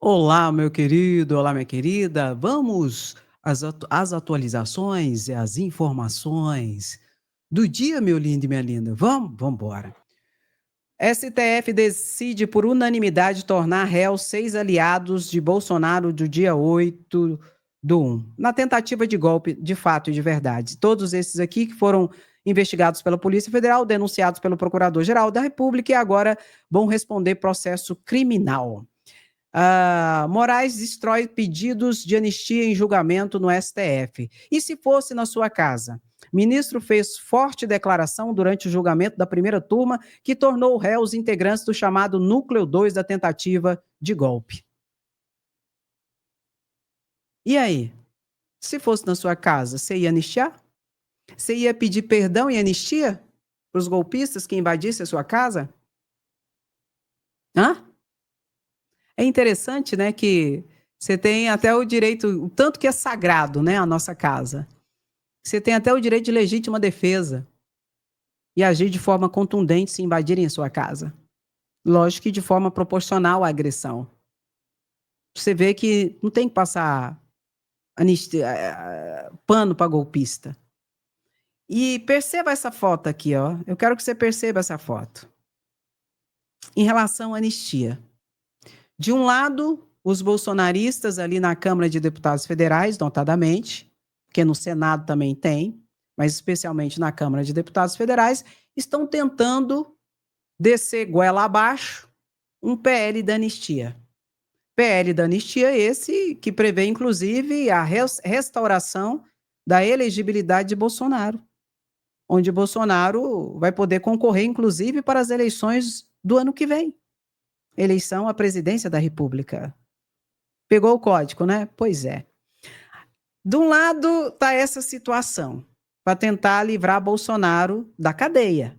Olá, meu querido, olá, minha querida. Vamos às atualizações e às informações do dia, meu lindo e minha linda. Vamos embora. STF decide por unanimidade tornar réus 6 aliados de Bolsonaro do dia 8/1, na tentativa de golpe de fato e de verdade. Todos esses aqui que foram investigados pela Polícia Federal, denunciados pelo Procurador-Geral da República e agora vão responder processo criminal. Moraes destrói pedidos de anistia em julgamento no STF. E se fosse na sua casa? Ministro fez forte declaração durante o julgamento da primeira turma que tornou réus integrantes do chamado Núcleo 2 da tentativa de golpe. E aí? Se fosse na sua casa, você ia anistiar? Você ia pedir perdão e anistia para os golpistas que invadissem a sua casa? Hã? É interessante, né, que você tem até o direito, o tanto que é sagrado, né, a nossa casa. Você tem até o direito de legítima defesa e agir de forma contundente se invadirem a sua casa. Lógico que de forma proporcional à agressão. Você vê que não tem que passar pano para golpista. E perceba essa foto aqui, ó. Eu quero que você perceba essa foto. Em relação à anistia. De um lado, os bolsonaristas ali na Câmara de Deputados Federais, notadamente, porque no Senado também tem, mas especialmente na Câmara de Deputados Federais, estão tentando descer goela abaixo um PL da anistia. PL da anistia esse que prevê, inclusive, a restauração da elegibilidade de Bolsonaro, onde Bolsonaro vai poder concorrer, inclusive, para as eleições do ano que vem. Eleição à presidência da República. Pegou o código, né? Pois é. De um lado está essa situação, para tentar livrar Bolsonaro da cadeia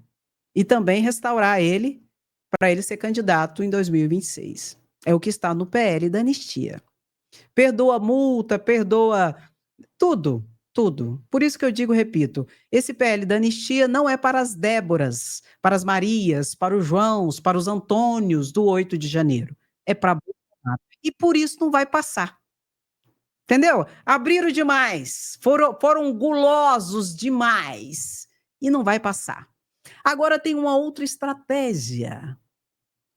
e também restaurar ele para ele ser candidato em 2026. É o que está no PL da anistia. Perdoa multa, perdoa tudo, tudo. Por isso que eu digo, repito, esse PL da anistia não é para as Déboras, para as Marias, para os Joãos, para os Antônios do 8 de janeiro. É para Bolsonaro. E por isso não vai passar. Entendeu? Abriram demais, foram gulosos demais e não vai passar. Agora tem uma outra estratégia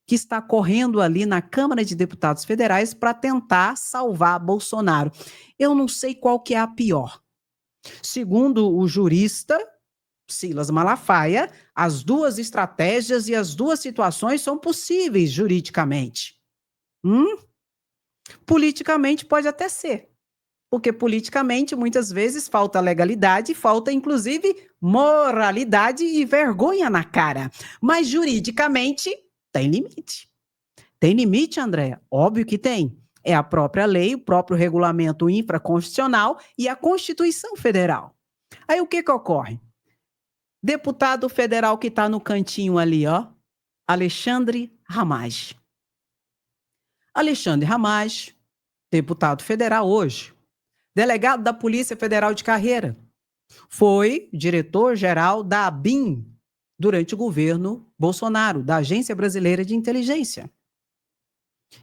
que está correndo ali na Câmara de Deputados Federais para tentar salvar Bolsonaro. Eu não sei qual que é a pior. Segundo o jurista Silas Malafaia, as duas estratégias e as duas situações são possíveis juridicamente. Politicamente pode até ser. Porque politicamente, muitas vezes, falta legalidade, falta, inclusive, moralidade e vergonha na cara. Mas, juridicamente, tem limite. Tem limite, Andréa? Óbvio que tem. É a própria lei, o próprio regulamento infraconstitucional e a Constituição Federal. Aí, o que ocorre? Deputado federal que está no cantinho ali, ó, Alexandre Ramage. Alexandre Ramage, deputado federal hoje, delegado da Polícia Federal de carreira. Foi diretor-geral da ABIN durante o governo Bolsonaro, da Agência Brasileira de Inteligência.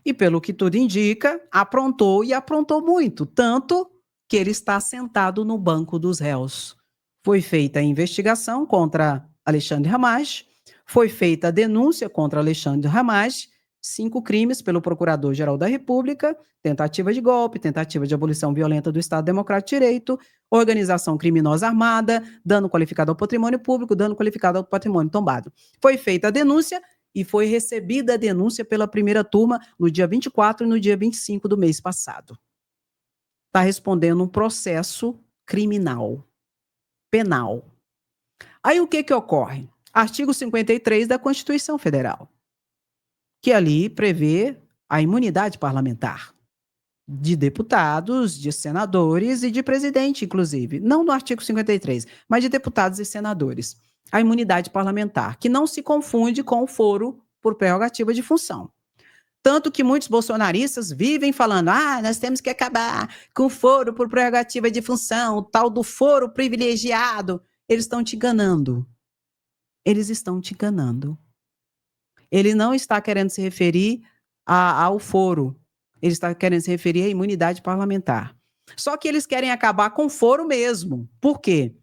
E, pelo que tudo indica, aprontou e aprontou muito, tanto que ele está sentado no banco dos réus. Foi feita a investigação contra Alexandre Ramage, foi feita a denúncia contra Alexandre Ramage, 5 crimes pelo Procurador-Geral da República, tentativa de golpe, tentativa de abolição violenta do Estado Democrático de Direito, organização criminosa armada, dano qualificado ao patrimônio público, dano qualificado ao patrimônio tombado. Foi feita a denúncia e foi recebida a denúncia pela primeira turma no dia 24 e no dia 25 do mês passado. Está respondendo um processo criminal, penal. Aí o que ocorre? Artigo 53 da Constituição Federal, que ali prevê a imunidade parlamentar de deputados, de senadores e de presidente, inclusive. Não no artigo 53, mas de deputados e senadores. A imunidade parlamentar, que não se confunde com o foro por prerrogativa de função. Tanto que muitos bolsonaristas vivem falando, nós temos que acabar com o foro por prerrogativa de função, o tal do foro privilegiado. Eles estão te enganando. Eles estão te enganando. Ele não está querendo se referir ao foro. Ele está querendo se referir à imunidade parlamentar. Só que eles querem acabar com o foro mesmo. Por quê?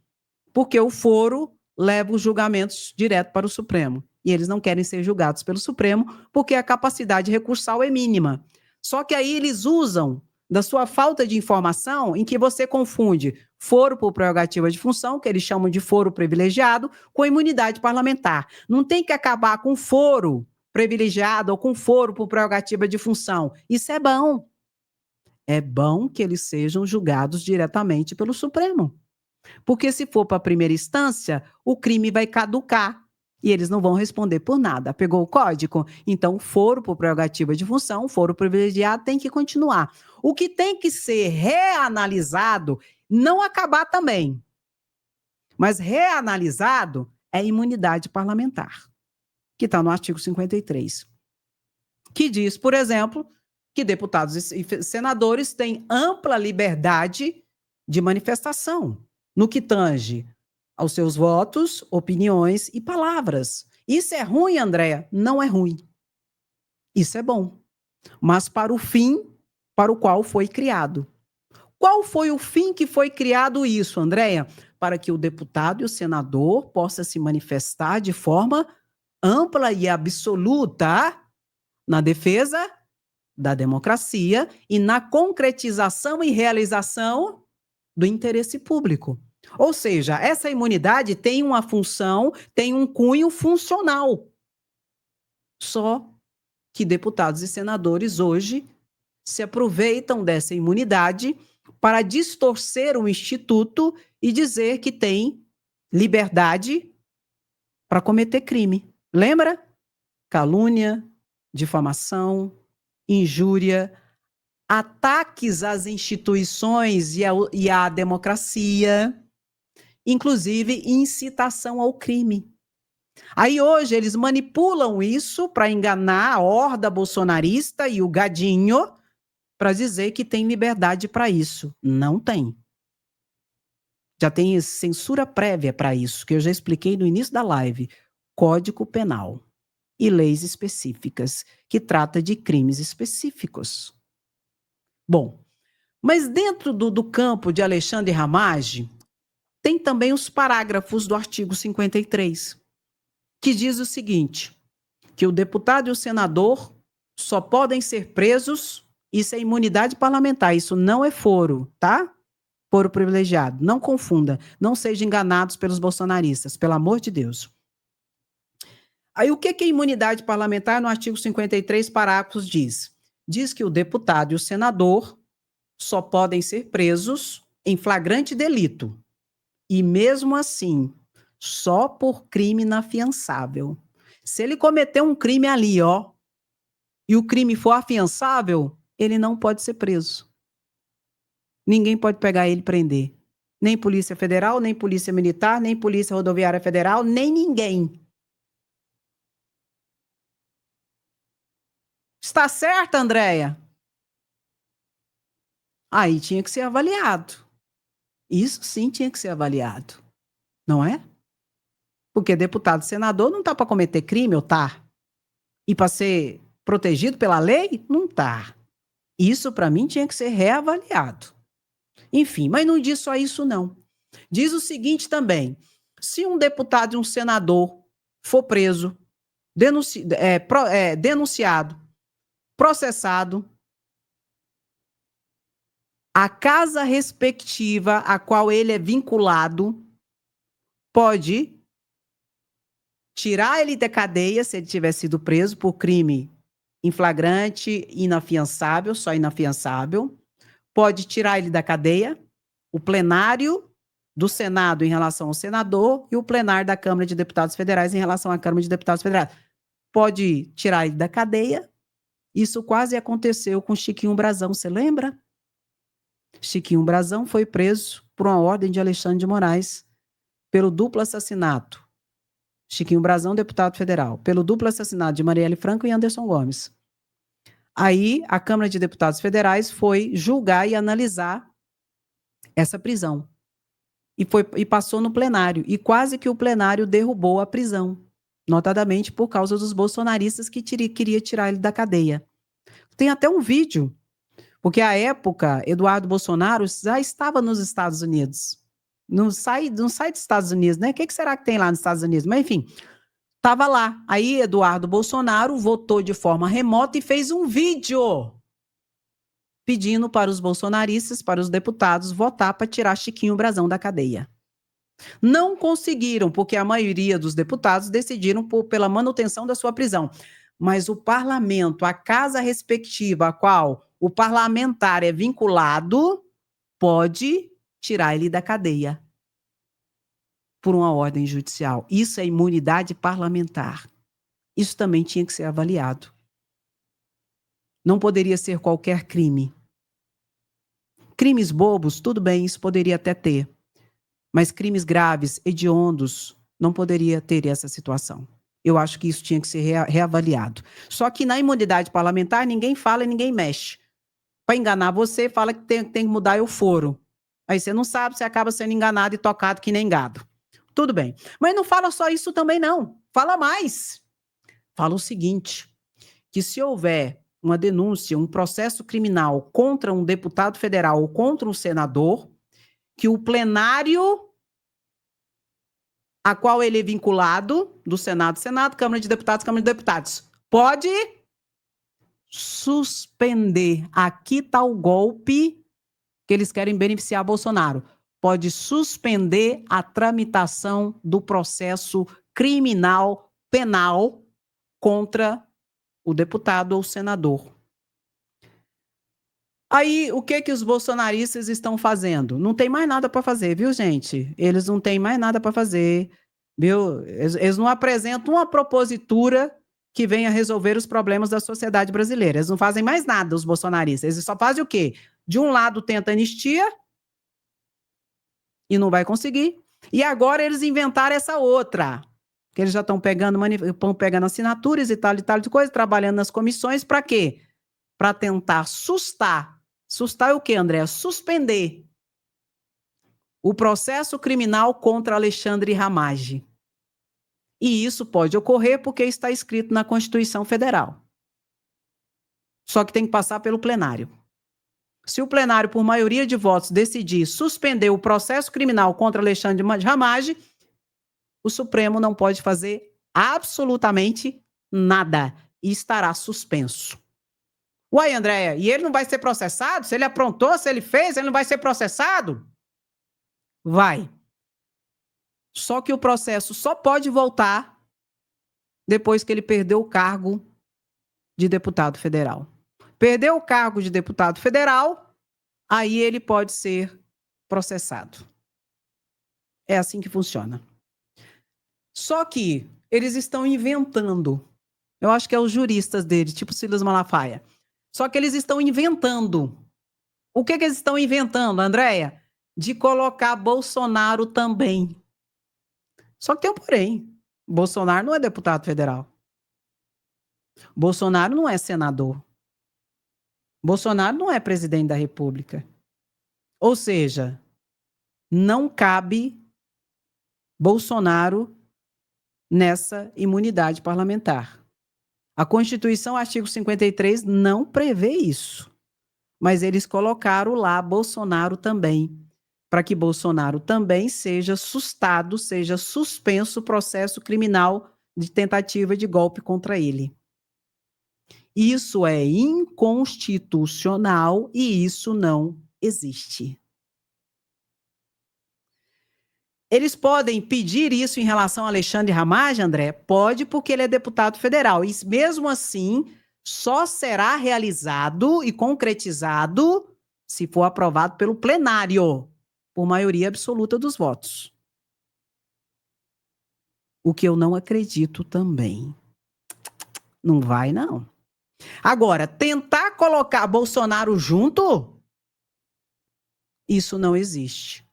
Porque o foro leva os julgamentos direto para o Supremo. E eles não querem ser julgados pelo Supremo porque a capacidade recursal é mínima. Só que aí eles usam da sua falta de informação em que você confunde foro por prerrogativa de função, que eles chamam de foro privilegiado, com imunidade parlamentar. Não tem que acabar com foro privilegiado ou com foro por prerrogativa de função. Isso é bom. É bom que eles sejam julgados diretamente pelo Supremo. Porque se for para a primeira instância, o crime vai caducar e eles não vão responder por nada. Pegou o código? Então, foro por prerrogativa de função, foro privilegiado tem que continuar. O que tem que ser reanalisado, não acabar também, mas reanalisado é a imunidade parlamentar, que está no artigo 53, que diz, por exemplo, que deputados e senadores têm ampla liberdade de manifestação no que tange aos seus votos, opiniões e palavras. Isso é ruim, Andréa? Não é ruim. Isso é bom. Mas para o fim para o qual foi criado. Qual foi o fim que foi criado isso, Andréa? Para que o deputado e o senador possam se manifestar de forma ampla e absoluta na defesa da democracia e na concretização e realização do interesse público. Ou seja, essa imunidade tem uma função, tem um cunho funcional. Só que deputados e senadores hoje se aproveitam dessa imunidade para distorcer o instituto e dizer que tem liberdade para cometer crime. Lembra? Calúnia, difamação, injúria, ataques às instituições e à democracia, inclusive incitação ao crime. Aí hoje eles manipulam isso para enganar a horda bolsonarista e o gadinho para dizer que tem liberdade para isso. Não tem. Já tem censura prévia para isso, que eu já expliquei no início da live. Código Penal e leis específicas, que trata de crimes específicos. Bom, mas dentro do campo de Alexandre Ramage, tem também os parágrafos do artigo 53, que diz o seguinte, que o deputado e o senador só podem ser presos, isso é imunidade parlamentar, isso não é foro, tá? Foro privilegiado, não confunda, não sejam enganados pelos bolsonaristas, pelo amor de Deus. Aí o que é imunidade parlamentar no artigo 53, parágrafos diz? Diz que o deputado e o senador só podem ser presos em flagrante delito. E mesmo assim, só por crime inafiançável. Se ele cometer um crime ali, ó, e o crime for afiançável, ele não pode ser preso. Ninguém pode pegar ele e prender. Nem Polícia Federal, nem Polícia Militar, nem Polícia Rodoviária Federal, nem ninguém. Está certo, Andréia? Aí tinha que ser avaliado. Isso sim tinha que ser avaliado. Não é? Porque deputado e senador não está para cometer crime, ou tá? E para ser protegido pela lei? Não tá. Isso, para mim, tinha que ser reavaliado. Enfim, mas não diz só isso, não. Diz o seguinte também, se um deputado e um senador for preso, denunciado, processado, a casa respectiva a qual ele é vinculado pode tirar ele da cadeia, se ele tiver sido preso por crime em flagrante, inafiançável, só inafiançável, pode tirar ele da cadeia, o plenário do Senado em relação ao senador e o plenário da Câmara de Deputados Federais em relação à Câmara de Deputados Federais. Pode tirar ele da cadeia. Isso quase aconteceu com Chiquinho Brazão, você lembra? Chiquinho Brazão foi preso por uma ordem de Alexandre de Moraes pelo duplo assassinato. Chiquinho Brazão, deputado federal, pelo duplo assassinato de Marielle Franco e Anderson Gomes. Aí, a Câmara de Deputados Federais foi julgar e analisar essa prisão. E passou no plenário. E quase que o plenário derrubou a prisão. Notadamente por causa dos bolsonaristas que queria tirar ele da cadeia. Tem até um vídeo Porque à época, Eduardo Bolsonaro já estava nos Estados Unidos. Não sai dos Estados Unidos, né? O que será que tem lá nos Estados Unidos? Mas, enfim, estava lá. Aí, Eduardo Bolsonaro votou de forma remota e fez um vídeo pedindo para os bolsonaristas, para os deputados, votar para tirar Chiquinho Brazão da cadeia. Não conseguiram, porque a maioria dos deputados decidiram pela manutenção da sua prisão. Mas o parlamento, a casa respectiva a qual o parlamentar é vinculado, pode tirar ele da cadeia por uma ordem judicial. Isso é imunidade parlamentar. Isso também tinha que ser avaliado. Não poderia ser qualquer crime. Crimes bobos, tudo bem, isso poderia até ter. Mas crimes graves, hediondos, não poderia ter essa situação. Eu acho que isso tinha que ser reavaliado. Só que na imunidade parlamentar, ninguém fala e ninguém mexe. Para enganar você, fala que tem que mudar o foro. Aí você não sabe, você acaba sendo enganado e tocado que nem gado. Tudo bem. Mas não fala só isso também, não. Fala mais. Fala o seguinte, que se houver uma denúncia, um processo criminal contra um deputado federal ou contra um senador, que o plenário a qual ele é vinculado, do Senado, Câmara de Deputados, pode suspender. Aqui está o golpe que eles querem beneficiar Bolsonaro. Pode suspender a tramitação do processo criminal penal contra o deputado ou senador. Aí, o que os bolsonaristas estão fazendo? Não tem mais nada para fazer, viu, gente? Eles não têm mais nada para fazer, viu? Eles não apresentam uma propositura que venha resolver os problemas da sociedade brasileira. Eles não fazem mais nada, os bolsonaristas. Eles só fazem o quê? De um lado tenta anistia e não vai conseguir. E agora eles inventaram essa outra, que eles já estão pegando assinaturas e tal de coisa, trabalhando nas comissões, para quê? Para tentar sustar. Sustar é o quê, André? Suspender o processo criminal contra Alexandre Ramagem. E isso pode ocorrer porque está escrito na Constituição Federal. Só que tem que passar pelo plenário. Se o plenário, por maioria de votos, decidir suspender o processo criminal contra Alexandre Ramagem, o Supremo não pode fazer absolutamente nada e estará suspenso. Uai, Andréia, e ele não vai ser processado? Se ele aprontou, se ele fez, ele não vai ser processado? Vai. Só que o processo só pode voltar depois que ele perdeu o cargo de deputado federal. Perdeu o cargo de deputado federal, aí ele pode ser processado. É assim que funciona. Só que eles estão inventando. Eu acho que é os juristas deles, tipo Silas Malafaia. Só que eles estão inventando. O que eles estão inventando, Andréia? De colocar Bolsonaro também. Só que tem um porém. Bolsonaro não é deputado federal. Bolsonaro não é senador. Bolsonaro não é presidente da República. Ou seja, não cabe Bolsonaro nessa imunidade parlamentar. A Constituição, artigo 53, não prevê isso. Mas eles colocaram lá Bolsonaro também, para que Bolsonaro também seja sustado, seja suspenso o processo criminal de tentativa de golpe contra ele. Isso é inconstitucional e isso não existe. Eles podem pedir isso em relação a Alexandre Ramagem, André? Pode, porque ele é deputado federal. E mesmo assim, só será realizado e concretizado se for aprovado pelo plenário, por maioria absoluta dos votos. O que eu não acredito também. Não vai, não. Agora, tentar colocar Bolsonaro junto, isso não existe.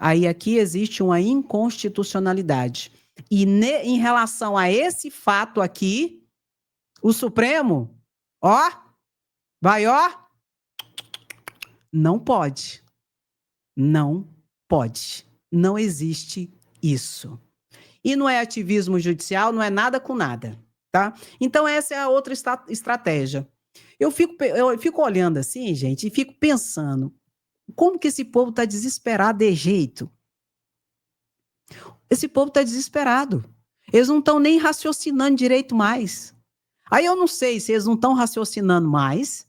Aí aqui existe uma inconstitucionalidade. E em relação a esse fato aqui, o Supremo, não pode. Não pode. Não existe isso. E não é ativismo judicial, não é nada com nada, tá? Então essa é a outra estratégia. Eu fico olhando assim, gente, e fico pensando, como que esse povo está desesperado de jeito? Esse povo está desesperado. Eles não estão nem raciocinando direito mais. Aí eu não sei se eles não estão raciocinando mais,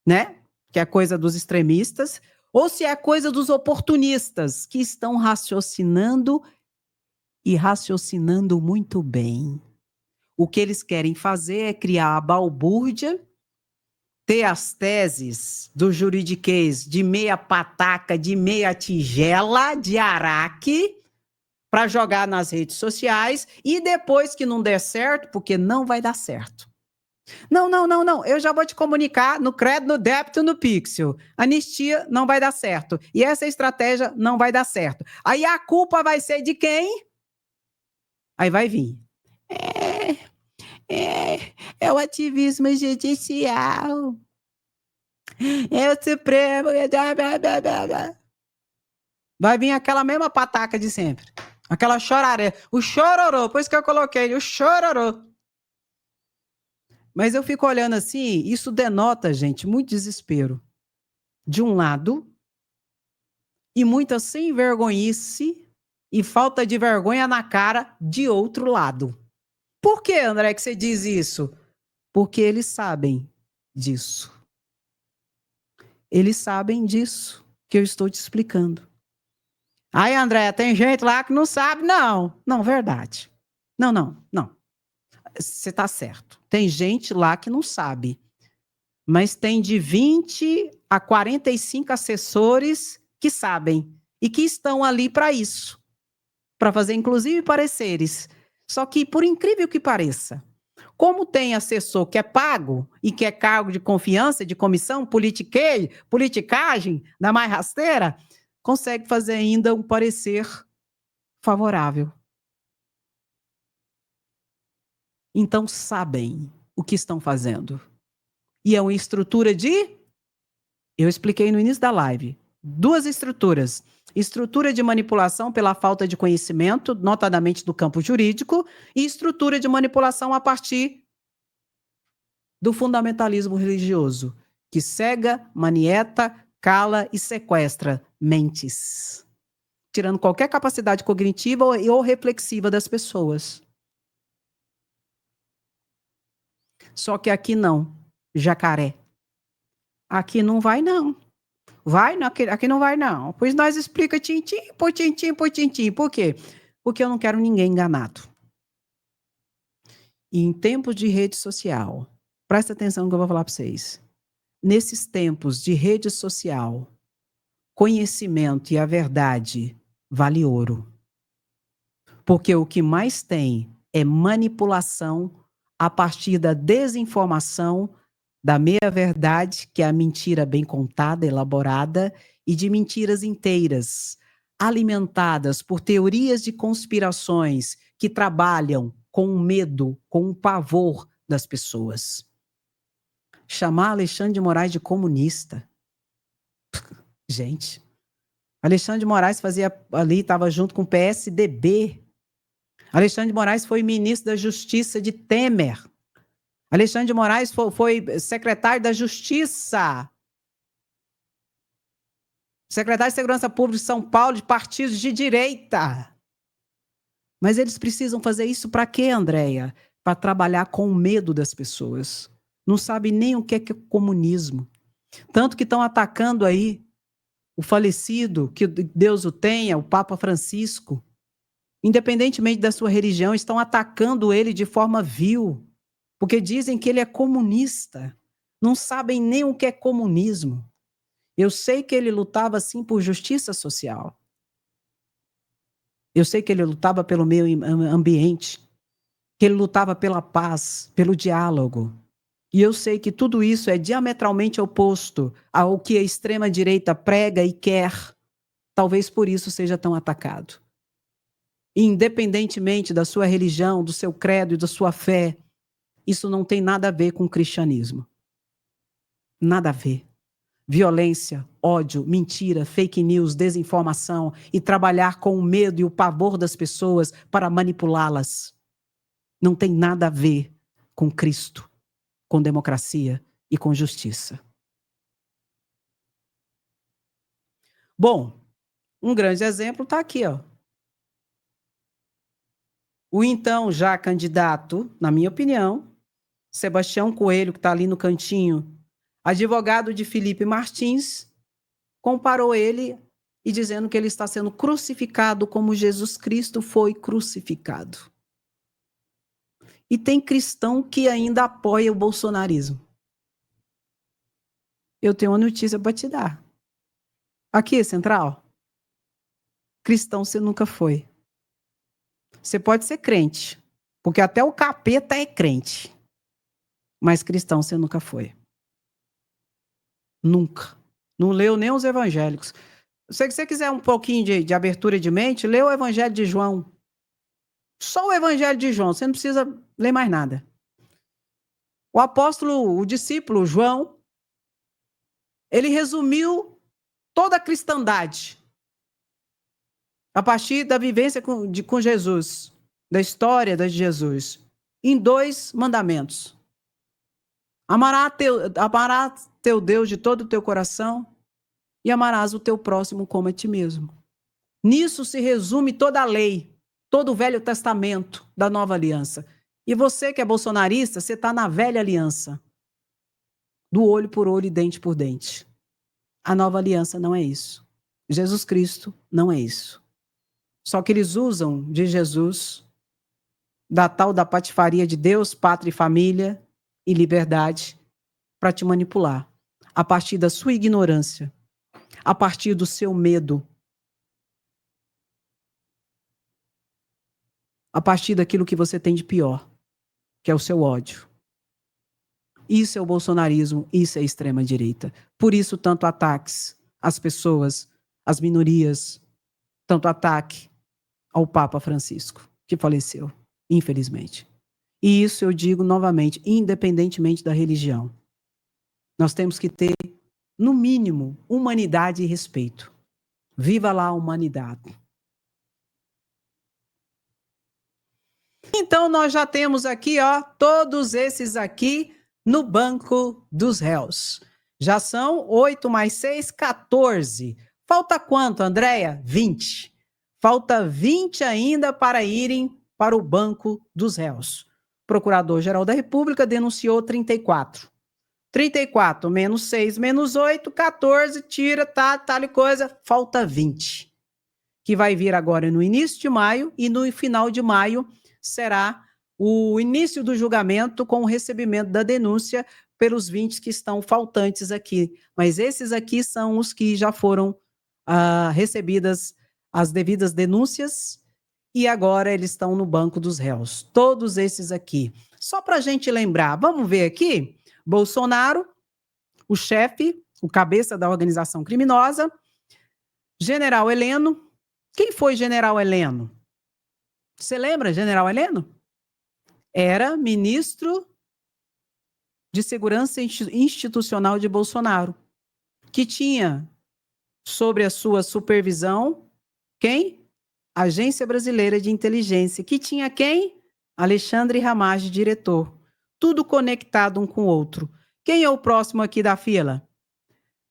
né? Que é coisa dos extremistas, ou se é coisa dos oportunistas, que estão raciocinando e raciocinando muito bem. O que eles querem fazer é criar a balbúrdia, ter as teses do juridiquês de meia pataca, de meia tigela, de araque, para jogar nas redes sociais, e depois que não der certo, porque não vai dar certo. Não, eu já vou te comunicar no crédito, no débito, no Pixel. Anistia não vai dar certo. E essa estratégia não vai dar certo. Aí a culpa vai ser de quem? Aí vai vir. É o ativismo judicial. É o Supremo. Vai vir aquela mesma pataca de sempre. Aquela choraré. O chororô, por isso que eu coloquei o chororô. Mas eu fico olhando assim, isso denota, gente, muito desespero. De um lado, e muita sem vergonhice e falta de vergonha na cara de outro lado. Por que, André, que você diz isso? Porque eles sabem disso. Eles sabem disso que eu estou te explicando. Aí, André, tem gente lá que não sabe. Não, verdade. Não. Você está certo. Tem gente lá que não sabe. Mas tem de 20 a 45 assessores que sabem e que estão ali para isso, para fazer inclusive pareceres. Só que, por incrível que pareça, como tem assessor que é pago e que é cargo de confiança, de comissão, politicagem, da mais rasteira, consegue fazer ainda um parecer favorável. Então sabem o que estão fazendo. E é uma estrutura de... Eu expliquei no início da live. 2 estruturas. Estrutura de manipulação pela falta de conhecimento, notadamente do campo jurídico, e estrutura de manipulação a partir do fundamentalismo religioso, que cega, manieta, cala e sequestra mentes, tirando qualquer capacidade cognitiva ou reflexiva das pessoas. Só que aqui não, Jacaré. Aqui não vai, não. Vai? Aqui não vai, não. Pois nós explica tintim por tintim por tintim. Por quê? Porque eu não quero ninguém enganado. E em tempos de rede social, presta atenção no que eu vou falar para vocês. Nesses tempos de rede social, conhecimento e a verdade vale ouro. Porque o que mais tem é manipulação a partir da desinformação, da meia-verdade, que é a mentira bem contada, elaborada, e de mentiras inteiras, alimentadas por teorias de conspirações que trabalham com o medo, com o pavor das pessoas. Chamar Alexandre de Moraes de comunista. Gente, Alexandre de Moraes fazia ali, estava junto com o PSDB. Alexandre de Moraes foi ministro da Justiça de Temer. Alexandre de Moraes foi secretário da Justiça. Secretário de Segurança Pública de São Paulo, de partidos de direita. Mas eles precisam fazer isso para quê, Andréia? Para trabalhar com o medo das pessoas. Não sabe nem o que é comunismo. Tanto que estão atacando aí o falecido, que Deus o tenha, o Papa Francisco. Independentemente da sua religião, estão atacando ele de forma vil, porque dizem que ele é comunista. Não sabem nem o que é comunismo. Eu sei que ele lutava, sim, por justiça social. Eu sei que ele lutava pelo meio ambiente, que ele lutava pela paz, pelo diálogo. E eu sei que tudo isso é diametralmente oposto ao que a extrema-direita prega e quer. Talvez por isso seja tão atacado. Independentemente da sua religião, do seu credo e da sua fé, isso não tem nada a ver com o cristianismo. Nada a ver. Violência, ódio, mentira, fake news, desinformação e trabalhar com o medo e o pavor das pessoas para manipulá-las. Não tem nada a ver com Cristo, com democracia e com justiça. Bom, um grande exemplo está aqui, ó. O então já candidato, na minha opinião, Sebastião Coelho, que está ali no cantinho, advogado de Felipe Martins, comparou ele e dizendo que ele está sendo crucificado como Jesus Cristo foi crucificado. E tem cristão que ainda apoia o bolsonarismo. Eu tenho uma notícia para te dar. Aqui, Central. Cristão você nunca foi. Você pode ser crente, porque até o capeta é crente. Mas cristão você nunca foi. Nunca. Não leu nem os evangélicos. Se você quiser um pouquinho de abertura de mente, lê o Evangelho de João. Só o Evangelho de João, você não precisa ler mais nada. O apóstolo, o discípulo João, ele resumiu toda a cristandade a partir da vivência com Jesus, da história de Jesus, em 2 mandamentos. Amarás teu Deus de todo o teu coração e amarás o teu próximo como a ti mesmo. Nisso se resume toda a lei, todo o Velho Testamento da Nova Aliança. E você que é bolsonarista, você está na Velha Aliança, do olho por olho e dente por dente. A Nova Aliança não é isso. Jesus Cristo não é isso. Só que eles usam de Jesus, da tal da patifaria de Deus, pátria e família e liberdade, para te manipular. A partir da sua ignorância, a partir do seu medo, a partir daquilo que você tem de pior, que é o seu ódio. Isso é o bolsonarismo, isso é a extrema-direita. Por isso, tanto ataques às pessoas, às minorias, tanto ataque ao Papa Francisco, que faleceu, infelizmente. E isso eu digo novamente, independentemente da religião. Nós temos que ter, no mínimo, humanidade e respeito. Viva lá a humanidade. Então, nós já temos aqui, ó, todos esses aqui no banco dos réus. Já são 8 mais 6, 14. Falta quanto, Andréia? 20. Falta 20 ainda para irem para o banco dos réus. O Procurador-Geral da República denunciou 34. 34 menos 6 menos 8, 14, tira, tal e coisa, falta 20. Que vai vir agora no início de maio e no final de maio será o início do julgamento com o recebimento da denúncia pelos 20 que estão faltantes aqui. Mas esses aqui são os que já foram recebidas as devidas denúncias e agora eles estão no banco dos réus. Todos esses aqui. Só para a gente lembrar, vamos ver aqui? Bolsonaro, o chefe, o cabeça da organização criminosa, General Heleno. Quem foi General Heleno? Você lembra, General Heleno? Era ministro de Segurança Institucional de Bolsonaro, que tinha sobre a sua supervisão quem? Agência Brasileira de Inteligência, que tinha quem? Alexandre Ramagem, diretor. Tudo conectado um com o outro. Quem é o próximo aqui da fila?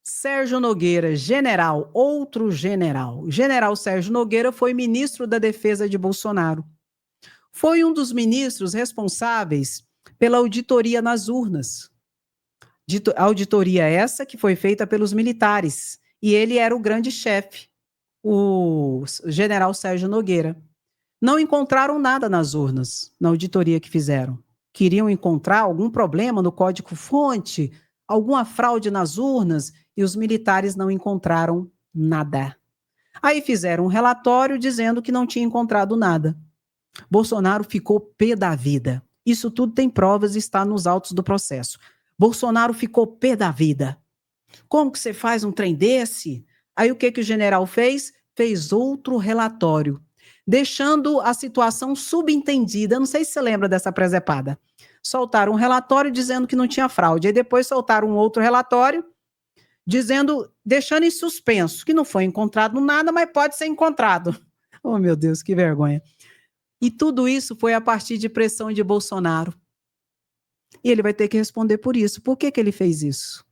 Sérgio Nogueira, general, outro general. General Sérgio Nogueira foi ministro da Defesa de Bolsonaro. Foi um dos ministros responsáveis pela auditoria nas urnas. Auditoria essa que foi feita pelos militares. E ele era o grande chefe, o general Sérgio Nogueira. Não encontraram nada nas urnas, na auditoria que fizeram. Queriam encontrar algum problema no código-fonte, alguma fraude nas urnas, e os militares não encontraram nada. Aí fizeram um relatório dizendo que não tinha encontrado nada. Bolsonaro ficou pé da vida. Isso tudo tem provas e está nos autos do processo. Bolsonaro ficou pé da vida. Como que você faz um trem desse? Aí o que o general fez? Fez outro relatório, deixando a situação subentendida. Não sei se você lembra dessa presepada. Soltaram um relatório dizendo que não tinha fraude. Aí depois soltaram um outro relatório dizendo, deixando em suspenso, que não foi encontrado nada, mas pode ser encontrado. Oh, meu Deus, que vergonha. E tudo isso foi a partir de pressão de Bolsonaro. E ele vai ter que responder por isso. Por que ele fez isso?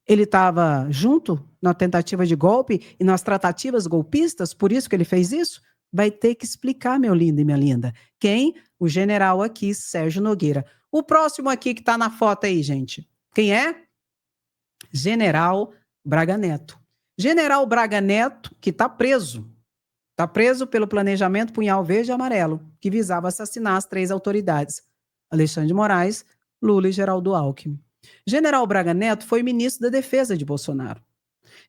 Ele estava junto na tentativa de golpe e nas tratativas golpistas, por isso que ele fez isso? Vai ter que explicar, meu lindo e minha linda. Quem? O general aqui, Sérgio Nogueira. O próximo aqui que está na foto aí, gente. Quem é? General Braga Neto. General Braga Neto, que está preso. Está preso pelo planejamento Punhal Verde e Amarelo, que visava assassinar as 3 autoridades: Alexandre de Moraes, Lula e Geraldo Alckmin. General Braga Neto foi ministro da Defesa de Bolsonaro.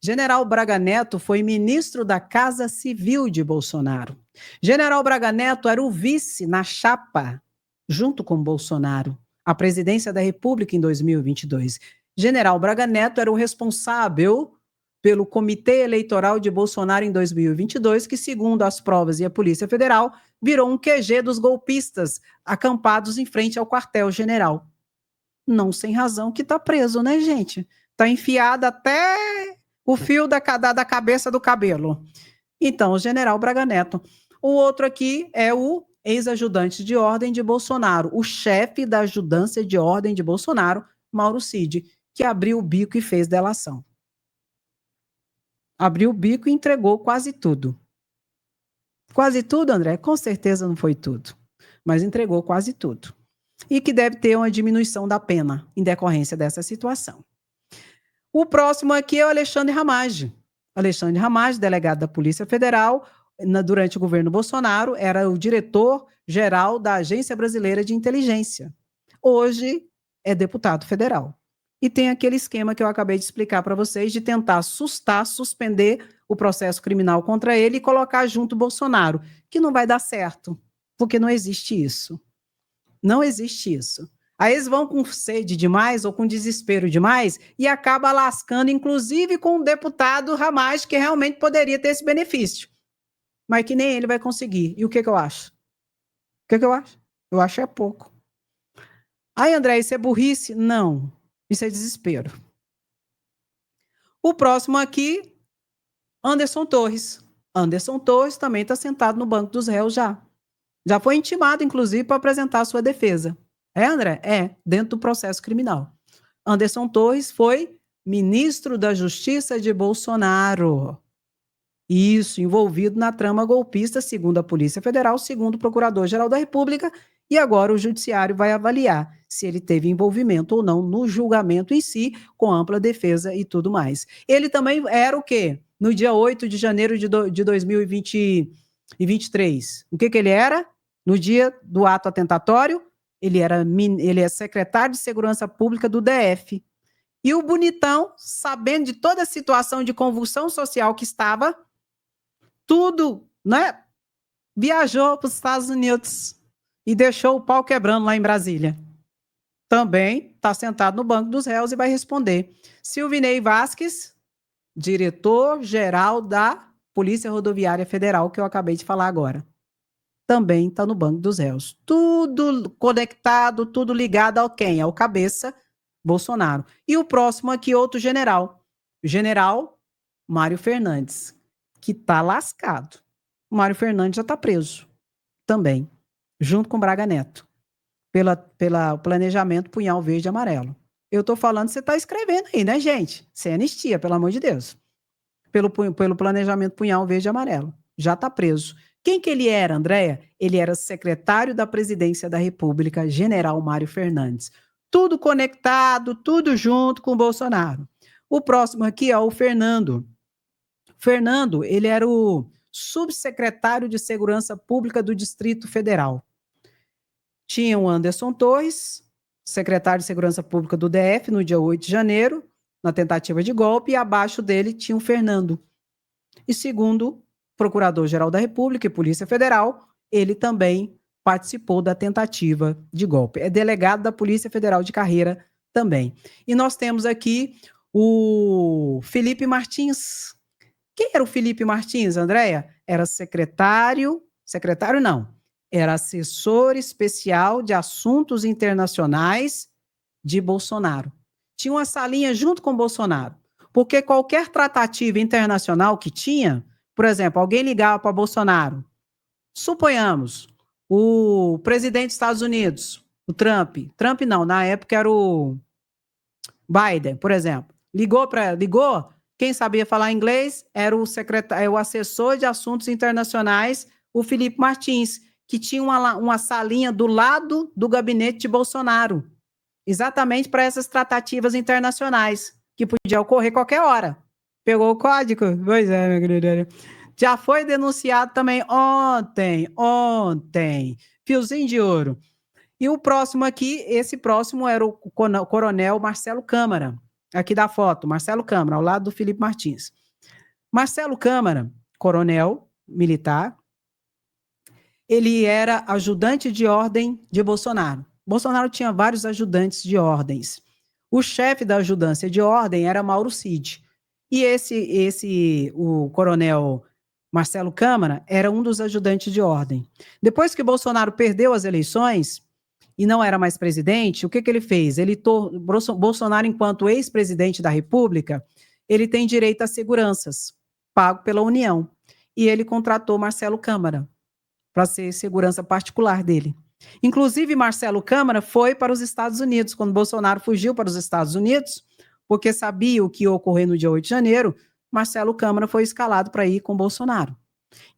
General Braga Neto foi ministro da Casa Civil de Bolsonaro. General Braga Neto era o vice na chapa, junto com Bolsonaro, à presidência da República em 2022. General Braga Neto era o responsável pelo Comitê Eleitoral de Bolsonaro em 2022, que, segundo as provas e a Polícia Federal, virou um QG dos golpistas, acampados em frente ao quartel-general. Não sem razão que está preso, né, gente? Está enfiado até o fio da cabeça do cabelo. Então, o general Braga Neto. O outro aqui é o ex-ajudante de ordem de Bolsonaro, o chefe da ajudância de ordem de Bolsonaro, Mauro Cid, que abriu o bico e fez delação. Abriu o bico e entregou quase tudo. Quase tudo, André? Com certeza não foi tudo, mas entregou quase tudo. E que deve ter uma diminuição da pena em decorrência dessa situação. O próximo aqui é o Alexandre Ramage. Alexandre Ramage, delegado da Polícia Federal, durante o governo Bolsonaro, era o diretor-geral da Agência Brasileira de Inteligência. Hoje é deputado federal. E tem aquele esquema que eu acabei de explicar para vocês, de tentar assustar, suspender o processo criminal contra ele e colocar junto o Bolsonaro, que não vai dar certo, porque não existe isso. Não existe isso. Aí eles vão com sede demais ou com desespero demais e acaba lascando, inclusive com o deputado Ramage, que realmente poderia ter esse benefício. Mas que nem ele vai conseguir. E o que eu acho? O que eu acho? Eu acho é pouco. Ai, André, isso é burrice? Não. Isso é desespero. O próximo aqui, Anderson Torres. Anderson Torres também está sentado no banco dos réus já. Já foi intimado, inclusive, para apresentar a sua defesa. É, André? É, dentro do processo criminal. Anderson Torres foi ministro da Justiça de Bolsonaro. Isso, envolvido na trama golpista, segundo a Polícia Federal, segundo o Procurador-Geral da República, e agora o Judiciário vai avaliar se ele teve envolvimento ou não no julgamento em si, com ampla defesa e tudo mais. Ele também era o quê? No dia 8 de janeiro de 2023. O que ele era? No dia do ato atentatório, ele é secretário de Segurança Pública do DF. E o bonitão, sabendo de toda a situação de convulsão social que estava, tudo, né? Viajou para os Estados Unidos e deixou o pau quebrando lá em Brasília. Também está sentado no banco dos réus e vai responder. Silvinei Vasquez, diretor-geral da Polícia Rodoviária Federal, que eu acabei de falar agora. Também está no banco dos réus. Tudo conectado, tudo ligado ao quem? Ao cabeça Bolsonaro. E o próximo aqui, outro general. General Mário Fernandes, que está lascado. O Mário Fernandes já está preso também, junto com Braga Neto, pelo planejamento Punhal Verde e Amarelo. Eu estou falando, você está escrevendo aí, né, gente? Sem anistia, pelo amor de Deus. Pelo planejamento Punhal Verde e Amarelo. Já está preso. Quem que ele era, Andréia? Ele era secretário da Presidência da República, general Mário Fernandes. Tudo conectado, tudo junto com o Bolsonaro. O próximo aqui é o Fernando. Fernando, ele era o subsecretário de Segurança Pública do Distrito Federal. Tinha o Anderson Torres, secretário de Segurança Pública do DF, no dia 8 de janeiro, na tentativa de golpe, e abaixo dele tinha o Fernando. E segundo Procurador-Geral da República e Polícia Federal, ele também participou da tentativa de golpe. É delegado da Polícia Federal de carreira também. E nós temos aqui o Felipe Martins. Quem era o Felipe Martins, Andréia? Era secretário não, era assessor especial de assuntos internacionais de Bolsonaro. Tinha uma salinha junto com Bolsonaro, porque qualquer tratativa internacional que tinha, por exemplo, alguém ligava para Bolsonaro, suponhamos, o presidente dos Estados Unidos, o Trump. Trump não, na época era o Biden, por exemplo. Ligou, quem sabia falar inglês era o assessor de assuntos internacionais, o Felipe Martins, que tinha uma salinha do lado do gabinete de Bolsonaro, exatamente para essas tratativas internacionais, que podia ocorrer qualquer hora. Pegou o código? Pois é, meu querido. Já foi denunciado também ontem. Fiozinho de ouro. E o próximo aqui, esse próximo era o coronel Marcelo Câmara, aqui da foto, Marcelo Câmara, ao lado do Felipe Martins. Marcelo Câmara, coronel militar, ele era ajudante de ordem de Bolsonaro. Bolsonaro tinha vários ajudantes de ordens. O chefe da ajudância de ordem era Mauro Cid. E o coronel Marcelo Câmara era um dos ajudantes de ordem. Depois que Bolsonaro perdeu as eleições e não era mais presidente, o que ele fez? Bolsonaro, enquanto ex-presidente da República, ele tem direito a seguranças, pago pela União. E ele contratou Marcelo Câmara para ser segurança particular dele. Inclusive, Marcelo Câmara foi para os Estados Unidos, quando Bolsonaro fugiu para os Estados Unidos, porque sabia o que ia ocorrer no dia 8 de janeiro, Marcelo Câmara foi escalado para ir com Bolsonaro.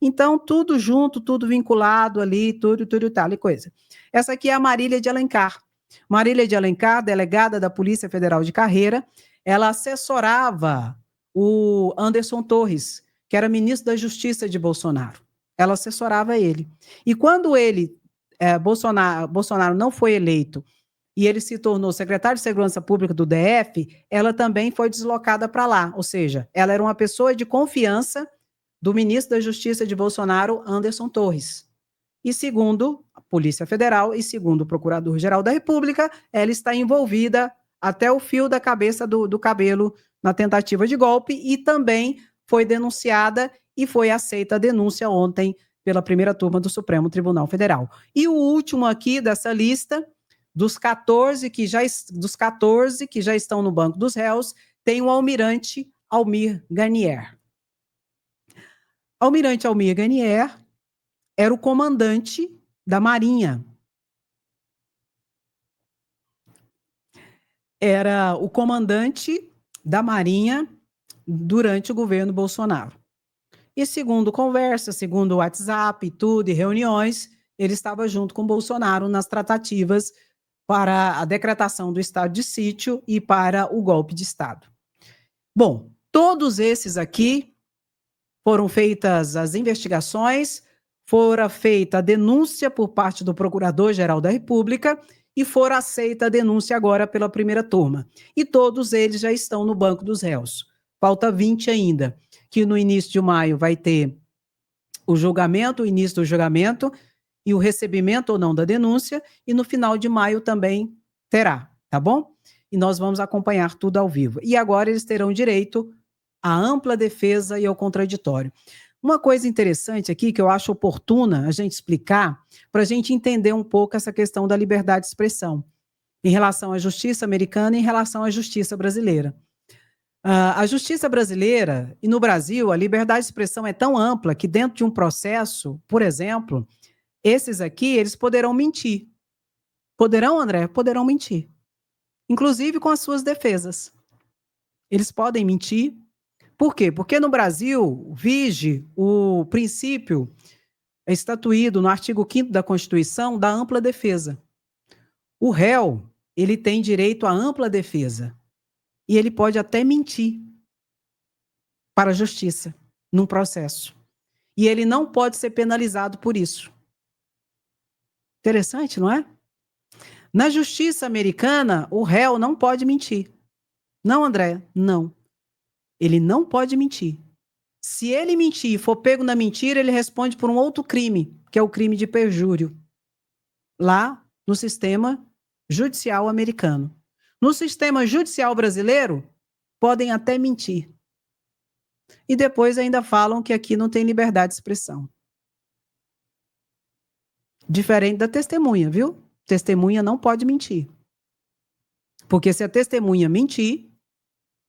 Então, tudo junto, tudo vinculado ali, tudo tal e coisa. Essa aqui é a Marília de Alencar. Marília de Alencar, delegada da Polícia Federal de Carreira, ela assessorava o Anderson Torres, que era ministro da Justiça de Bolsonaro. Ela assessorava ele. E quando Bolsonaro não foi eleito e ele se tornou secretário de Segurança Pública do DF, ela também foi deslocada para lá. Ou seja, ela era uma pessoa de confiança do ministro da Justiça de Bolsonaro, Anderson Torres. E segundo a Polícia Federal e segundo o Procurador-Geral da República, ela está envolvida até o fio da cabeça do cabelo na tentativa de golpe e também foi denunciada e foi aceita a denúncia ontem pela primeira turma do Supremo Tribunal Federal. E o último aqui dessa lista, dos 14 que já estão no banco dos réus, tem o almirante Almir Garnier. Almirante Almir Garnier era o comandante da Marinha. Era o comandante da Marinha durante o governo Bolsonaro. E segundo conversa, segundo WhatsApp e tudo, e reuniões, ele estava junto com Bolsonaro nas tratativas para a decretação do estado de sítio e para o golpe de Estado. Bom, todos esses aqui foram feitas as investigações, fora feita a denúncia por parte do Procurador-Geral da República e fora aceita a denúncia agora pela primeira turma. E todos eles já estão no banco dos réus. Falta 20 ainda, que no início de maio vai ter o início do julgamento e o recebimento ou não da denúncia, e no final de maio também terá, tá bom? E nós vamos acompanhar tudo ao vivo. E agora eles terão direito à ampla defesa e ao contraditório. Uma coisa interessante aqui que eu acho oportuna a gente explicar, para a gente entender um pouco essa questão da liberdade de expressão, em relação à justiça americana e em relação à justiça brasileira. A justiça brasileira, e no Brasil, a liberdade de expressão é tão ampla que dentro de um processo, por exemplo, esses aqui, eles poderão mentir. Poderão, André? Poderão mentir. Inclusive com as suas defesas. Eles podem mentir. Por quê? Porque no Brasil vige o princípio estatuído no artigo 5º da Constituição da ampla defesa. O réu, ele tem direito à ampla defesa. E ele pode até mentir para a justiça num processo. E ele não pode ser penalizado por isso. Interessante, não é? Na justiça americana, o réu não pode mentir. Não, André? Não. Ele não pode mentir. Se ele mentir e for pego na mentira, ele responde por um outro crime, que é o crime de perjúrio, lá no sistema judicial americano. No sistema judicial brasileiro, podem até mentir. E depois ainda falam que aqui não tem liberdade de expressão. Diferente da testemunha, viu? Testemunha não pode mentir. Porque se a testemunha mentir,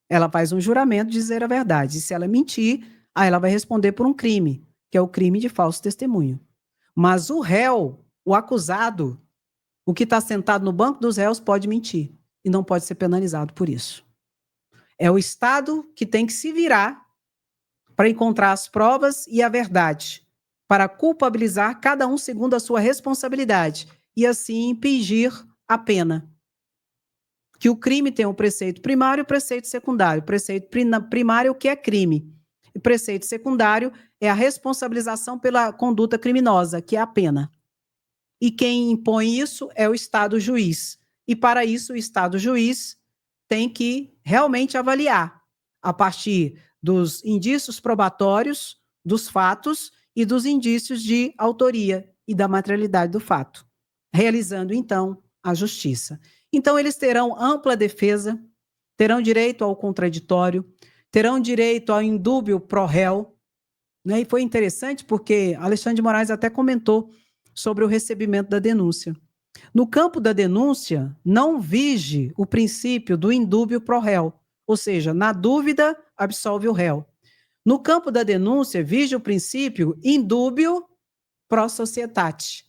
ela faz um juramento de dizer a verdade. E se ela mentir, aí ela vai responder por um crime, que é o crime de falso testemunho. Mas o réu, o acusado, O que está sentado no banco dos réus pode mentir e não pode ser penalizado por isso. É o Estado que tem que se virar para encontrar as provas e a verdade, para culpabilizar cada um segundo a sua responsabilidade e assim impingir a pena. Que o crime tem um preceito primário e um preceito secundário. O preceito primário é o que é crime. E o preceito secundário é a responsabilização pela conduta criminosa, que é a pena. E quem impõe isso é o Estado juiz. E para isso o Estado juiz tem que realmente avaliar, a partir dos indícios probatórios, dos fatos e dos indícios de autoria e da materialidade do fato, realizando então a justiça. Então eles terão ampla defesa, terão direito ao contraditório, terão direito ao indúbio pro réu, né? E foi interessante porque Alexandre de Moraes até comentou sobre o recebimento da denúncia. No campo da denúncia, não vige o princípio do indúbio pro réu, ou seja, na dúvida, absolve o réu. No campo da denúncia, vige o princípio indúbio pro societate.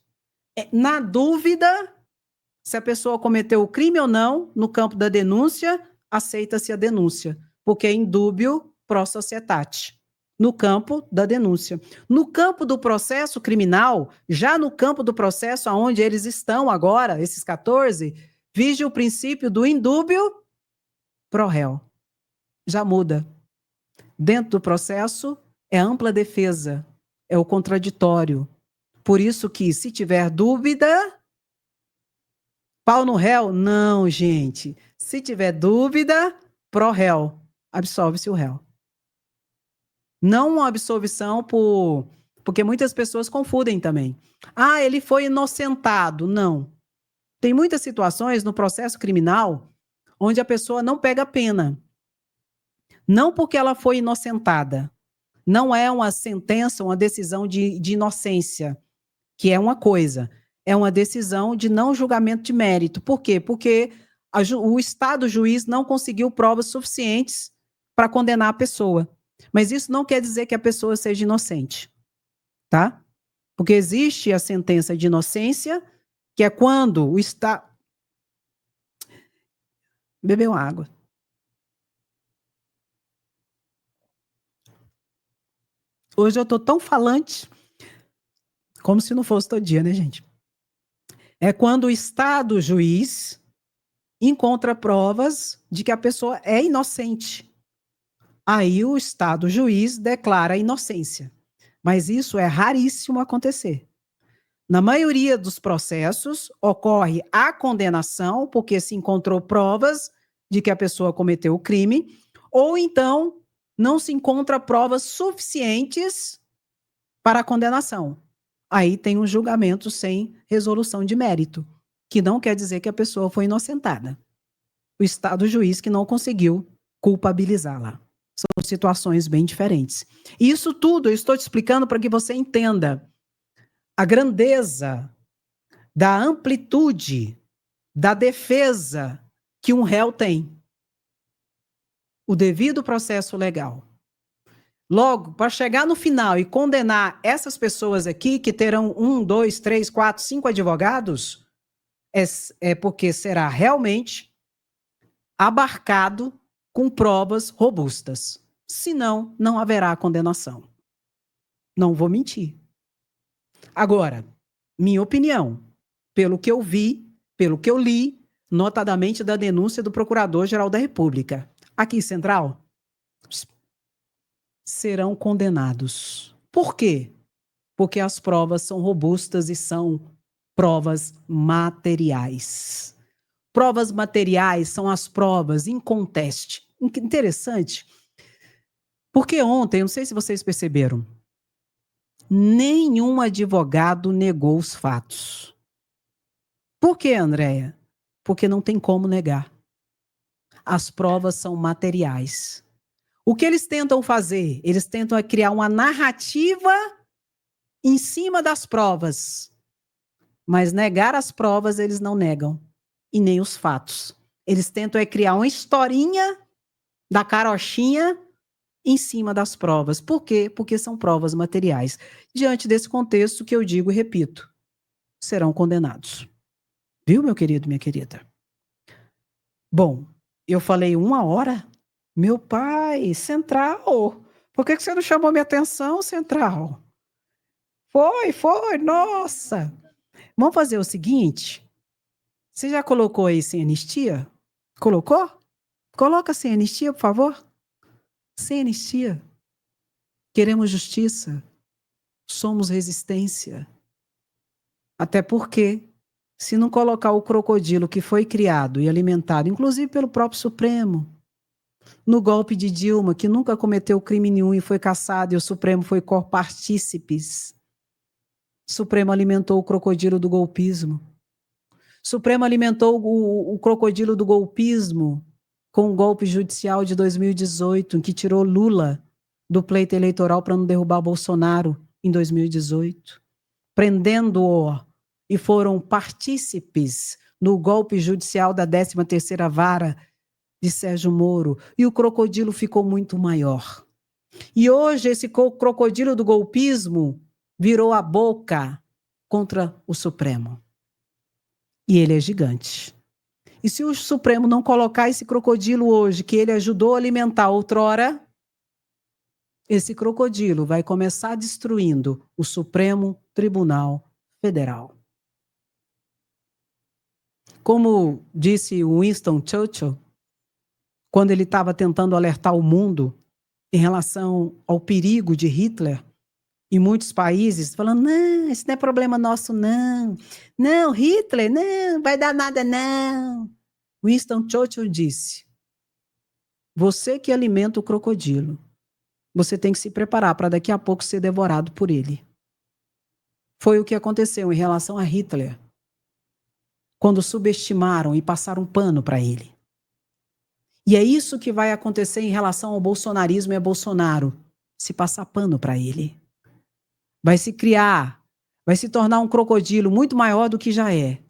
Na dúvida, se a pessoa cometeu o crime ou não, no campo da denúncia, aceita-se a denúncia, porque é indúbio pro societate. No campo da denúncia. No campo do processo criminal, já no campo do processo onde eles estão agora, esses 14, vige o princípio do indúbio pro réu. Já muda. Dentro do processo, é ampla defesa, é o contraditório. Por isso que, se tiver dúvida, pau no réu? Não, gente. Se tiver dúvida, pro réu. Absolve-se o réu. Não uma absolvição porque muitas pessoas confundem também. Ah, ele foi inocentado. Não. Tem muitas situações no processo criminal onde a pessoa não pega pena. Não porque ela foi inocentada. Não é uma sentença, uma decisão de inocência, que é uma coisa. É uma decisão de não julgamento de mérito. Por quê? Porque o Estado juiz não conseguiu provas suficientes para condenar a pessoa. Mas isso não quer dizer que a pessoa seja inocente, tá? Porque existe a sentença de inocência, que é quando o Estado... Bebeu água. Hoje eu estou tão falante, como se não fosse todo dia, né, gente? É quando o Estado juiz encontra provas de que a pessoa é inocente. Aí o Estado juiz declara a inocência. Mas isso é raríssimo acontecer. Na maioria dos processos, ocorre a condenação, porque se encontrou provas de que a pessoa cometeu o crime, ou então não se encontra provas suficientes para a condenação. Aí tem um julgamento sem resolução de mérito, que não quer dizer que a pessoa foi inocentada. O Estado juiz que não conseguiu culpabilizá-la. São situações bem diferentes. E isso tudo eu estou te explicando para que você entenda a grandeza da amplitude da defesa que um réu tem. O devido processo legal. Logo, para chegar no final e condenar essas pessoas aqui, que terão 1, 2, 3, 4, 5 advogados, é porque será realmente abarcado com provas robustas. Senão, não haverá condenação. Não vou mentir. Agora, minha opinião, pelo que eu vi, pelo que eu li, notadamente da denúncia do Procurador-Geral da República, aqui Central, serão condenados. Por quê? Porque as provas são robustas e são provas materiais. Provas materiais são as provas em conteste. Interessante, porque ontem, não sei se vocês perceberam, nenhum advogado negou os fatos. Por quê, Andréia? Porque não tem como negar. As provas são materiais. O que eles tentam fazer? Eles tentam criar uma narrativa em cima das provas. Mas negar as provas eles não negam. E nem os fatos. Eles tentam criar uma historinha da carochinha em cima das provas. Por quê? Porque são provas materiais. Diante desse contexto que eu digo e repito, serão condenados. Viu, meu querido, minha querida? Bom, eu falei 1 hora. Meu pai, Central, por que você não chamou minha atenção, Central? Foi, nossa. Vamos fazer o seguinte, você já colocou aí sem anistia? Colocou? Coloca sem anistia, por favor. Sem anistia. Queremos justiça. Somos resistência. Até porque, se não colocar o crocodilo que foi criado e alimentado, inclusive pelo próprio Supremo, no golpe de Dilma, que nunca cometeu crime nenhum e foi caçado, e o Supremo foi corpartícipes. O Supremo alimentou o crocodilo do golpismo. O Supremo alimentou o crocodilo do golpismo com o golpe judicial de 2018, em que tirou Lula do pleito eleitoral para não derrubar Bolsonaro em 2018, prendendo-o, e foram partícipes no golpe judicial da 13ª Vara de Sérgio Moro, e o crocodilo ficou muito maior. E hoje esse crocodilo do golpismo virou a boca contra o Supremo. E ele é gigante. E se o Supremo não colocar esse crocodilo hoje, que ele ajudou a alimentar outrora, esse crocodilo vai começar destruindo o Supremo Tribunal Federal. Como disse Winston Churchill, quando ele estava tentando alertar o mundo em relação ao perigo de Hitler, em muitos países, falando, não, isso não é problema nosso, não. Não, Hitler, não, vai dar nada, não. Winston Churchill disse, você que alimenta o crocodilo, você tem que se preparar para daqui a pouco ser devorado por ele. Foi o que aconteceu em relação a Hitler, quando subestimaram e passaram pano para ele. E é isso que vai acontecer em relação ao bolsonarismo e a Bolsonaro, se passar pano para ele. Vai se criar, vai se tornar um crocodilo muito maior do que já é.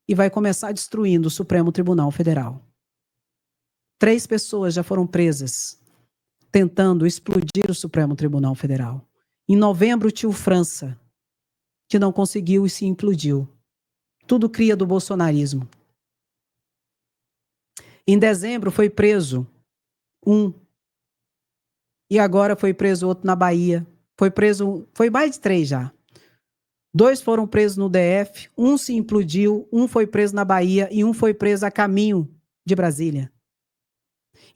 E vai começar destruindo o Supremo Tribunal Federal. 3 pessoas já foram presas, tentando explodir o Supremo Tribunal Federal. Em novembro, o tio França, que não conseguiu e se implodiu. Tudo cria do bolsonarismo. Em dezembro, foi preso um. E agora foi preso outro na Bahia. Foi mais de 3 já. 2 foram presos no DF, um se implodiu, um foi preso na Bahia e um foi preso a caminho de Brasília.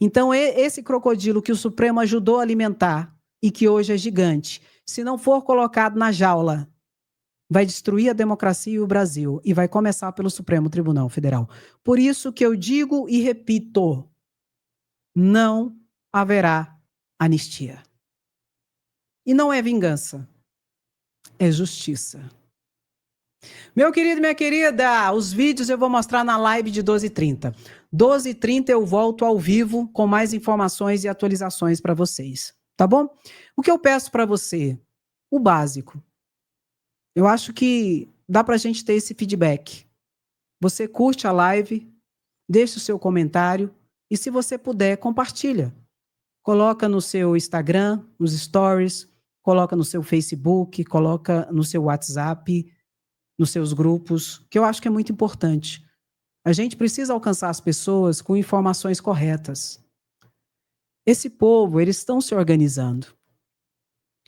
Então, esse crocodilo que o Supremo ajudou a alimentar e que hoje é gigante, se não for colocado na jaula, vai destruir a democracia e o Brasil e vai começar pelo Supremo Tribunal Federal. Por isso que eu digo e repito, não haverá anistia. E não é vingança, é justiça. Meu querido, minha querida, os vídeos eu vou mostrar na live de 12h30. 12h30 eu volto ao vivo com mais informações e atualizações para vocês, tá bom? O que eu peço para você? O básico. Eu acho que dá para a gente ter esse feedback. Você curte a live, deixa o seu comentário e, se você puder, compartilha. Coloca no seu Instagram, nos stories, coloca no seu Facebook, coloca no seu WhatsApp, nos seus grupos, que eu acho que é muito importante. A gente precisa alcançar as pessoas com informações corretas. Esse povo, eles estão se organizando.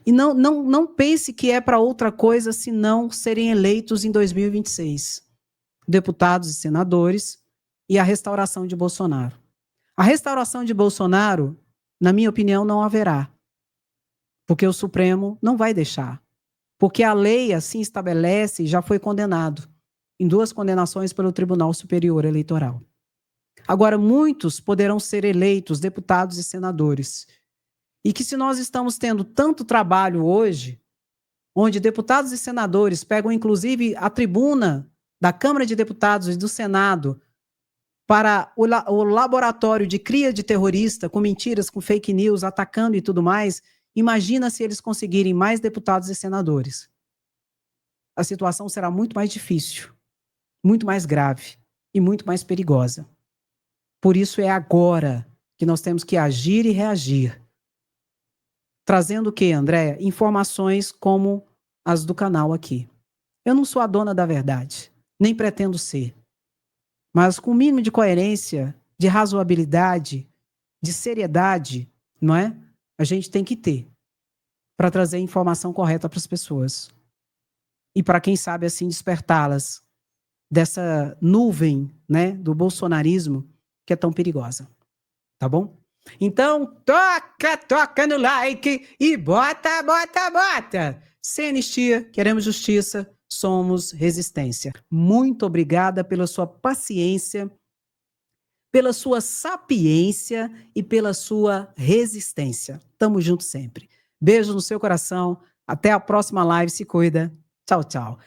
E não pense que é para outra coisa senão serem eleitos em 2026. Deputados e senadores e a restauração de Bolsonaro. A restauração de Bolsonaro, na minha opinião, não haverá. Porque o Supremo não vai deixar. Porque a lei assim estabelece e já foi condenado em 2 condenações pelo Tribunal Superior Eleitoral. Agora, muitos poderão ser eleitos deputados e senadores. E que se nós estamos tendo tanto trabalho hoje, onde deputados e senadores pegam inclusive a tribuna da Câmara de Deputados e do Senado para o laboratório de cria de terrorista, com mentiras, com fake news, atacando e tudo mais, imagina se eles conseguirem mais deputados e senadores. A situação será muito mais difícil, muito mais grave e muito mais perigosa. Por isso é agora que nós temos que agir e reagir. Trazendo o quê, Andréia? Informações como as do canal aqui. Eu não sou a dona da verdade. nem pretendo ser. Mas com o mínimo de coerência, de razoabilidade, de seriedade, não é? A gente tem que ter para trazer a informação correta para as pessoas. E para quem sabe assim despertá-las dessa nuvem, né, do bolsonarismo que é tão perigosa. Tá bom? Então, toca no like e bota, bota, bota. Sem anistia, queremos justiça, somos resistência. Muito obrigada pela sua paciência, pela sua sapiência e pela sua resistência. Tamo junto sempre. Beijo no seu coração. Até a próxima live. Se cuida. Tchau, tchau.